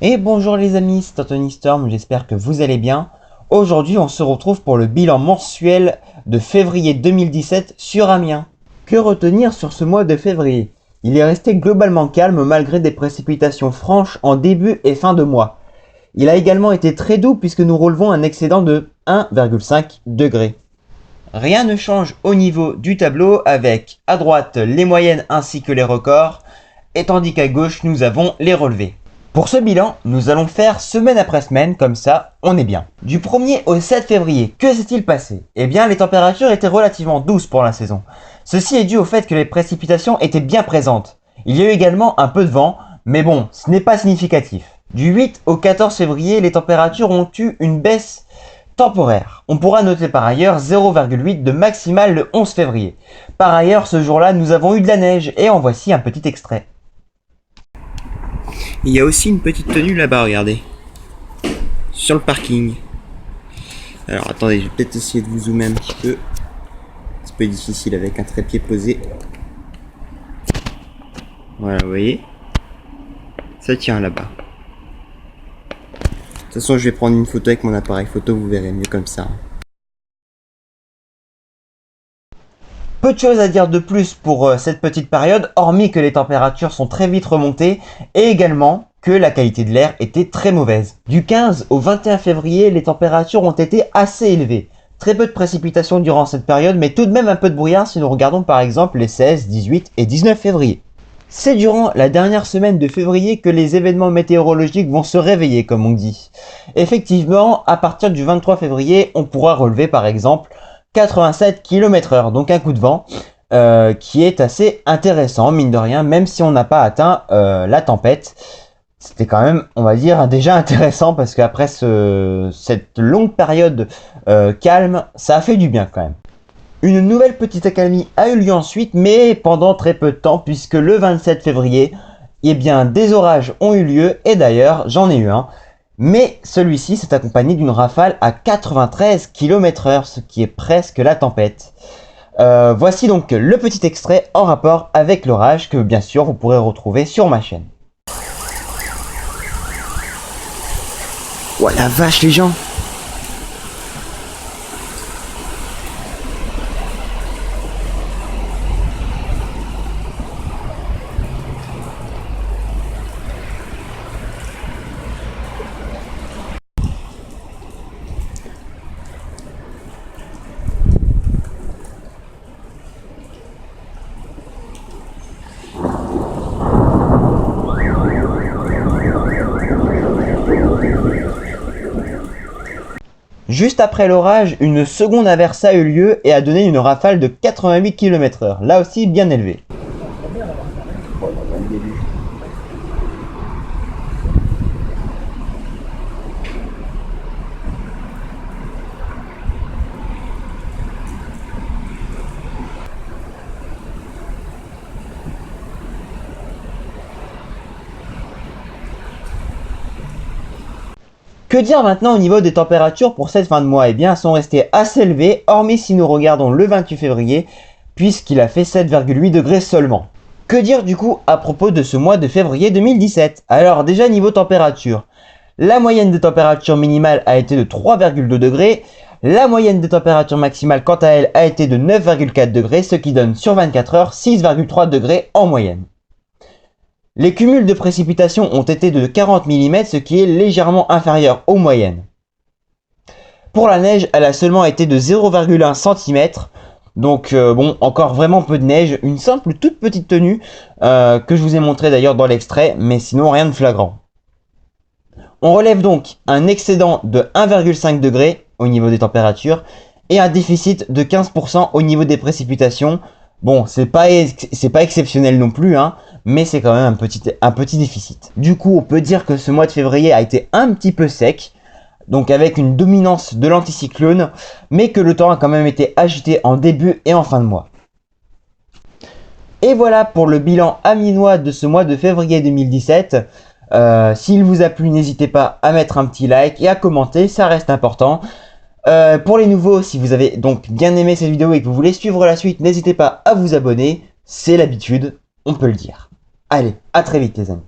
Et bonjour les amis, c'est Anthony Storm, j'espère que vous allez bien. Aujourd'hui on se retrouve pour le bilan mensuel de février 2017 sur Amiens. Que retenir sur ce mois de février? Il est resté globalement calme malgré des précipitations franches en début et fin de mois. Il a également été très doux puisque nous relevons un excédent de 1,5 degrés. Rien ne change au niveau du tableau avec à droite les moyennes ainsi que les records, et tandis qu'à gauche nous avons les relevés. Pour ce bilan, nous allons faire semaine après semaine, comme ça on est bien. Du 1er au 7 février, que s'est-il passé? Eh bien les températures étaient relativement douces pour la saison. Ceci est dû au fait que les précipitations étaient bien présentes. Il y a eu également un peu de vent, mais bon, ce n'est pas significatif. Du 8 au 14 février, les températures ont eu une baisse temporaire. On pourra noter par ailleurs 0,8 de maximale le 11 février. Par ailleurs, ce jour-là, nous avons eu de la neige et en voici un petit extrait. Il y a aussi une petite tenue là-bas, regardez. Sur le parking. Alors attendez, je vais peut-être essayer de vous zoomer un petit peu. C'est un peu difficile avec un trépied posé. Voilà, vous voyez. Ça tient là-bas. De toute façon, je vais prendre une photo avec mon appareil photo, vous verrez mieux comme ça. Peu de choses à dire de plus pour cette petite période, hormis que les températures sont très vite remontées et également que la qualité de l'air était très mauvaise. Du 15 au 21 février, les températures ont été assez élevées. Très peu de précipitations durant cette période, mais tout de même un peu de brouillard si nous regardons par exemple les 16, 18 et 19 février. C'est durant la dernière semaine de février que les événements météorologiques vont se réveiller, comme on dit. Effectivement, à partir du 23 février, on pourra relever par exemple 87 km/h, donc un coup de vent qui est assez intéressant, mine de rien, même si on n'a pas atteint la tempête. C'était quand même, on va dire, déjà intéressant parce qu'après cette longue période calme, ça a fait du bien quand même. Une nouvelle petite accalmie a eu lieu ensuite, mais pendant très peu de temps, puisque le 27 février, eh bien, des orages ont eu lieu, et d'ailleurs, j'en ai eu un. Mais celui-ci s'est accompagné d'une rafale à 93 km/h, ce qui est presque la tempête. Voici donc le petit extrait en rapport avec l'orage que bien sûr vous pourrez retrouver sur ma chaîne. Oh la vache les gens! Juste après l'orage, une seconde averse a eu lieu et a donné une rafale de 88 km/h, là aussi bien élevée. Que dire maintenant au niveau des températures pour cette fin de mois? Eh bien, elles sont restées assez élevées, hormis si nous regardons le 28 février, puisqu'il a fait 7,8 degrés seulement. Que dire du coup à propos de ce mois de février 2017? Alors déjà niveau température, la moyenne des températures minimales a été de 3,2 degrés, la moyenne des températures maximales quant à elle a été de 9,4 degrés, ce qui donne sur 24 heures 6,3 degrés en moyenne. Les cumuls de précipitations ont été de 40 mm, ce qui est légèrement inférieur aux moyennes. Pour la neige, elle a seulement été de 0,1 cm, donc bon, encore vraiment peu de neige, une simple toute petite tenue que je vous ai montré d'ailleurs dans l'extrait, mais sinon rien de flagrant. On relève donc un excédent de 1,5 degré au niveau des températures et un déficit de 15% au niveau des précipitations. Bon, c'est pas exceptionnel non plus, hein, mais c'est quand même un petit déficit. Du coup, on peut dire que ce mois de février a été un petit peu sec, donc avec une dominance de l'anticyclone, mais que le temps a quand même été agité en début et en fin de mois. Et voilà pour le bilan amiénois de ce mois de février 2017. S'il vous a plu, n'hésitez pas à mettre un petit like et à commenter, ça reste important. Pour les nouveaux, si vous avez donc bien aimé cette vidéo et que vous voulez suivre la suite, n'hésitez pas à vous abonner, c'est l'habitude, on peut le dire. Allez, à très vite les amis.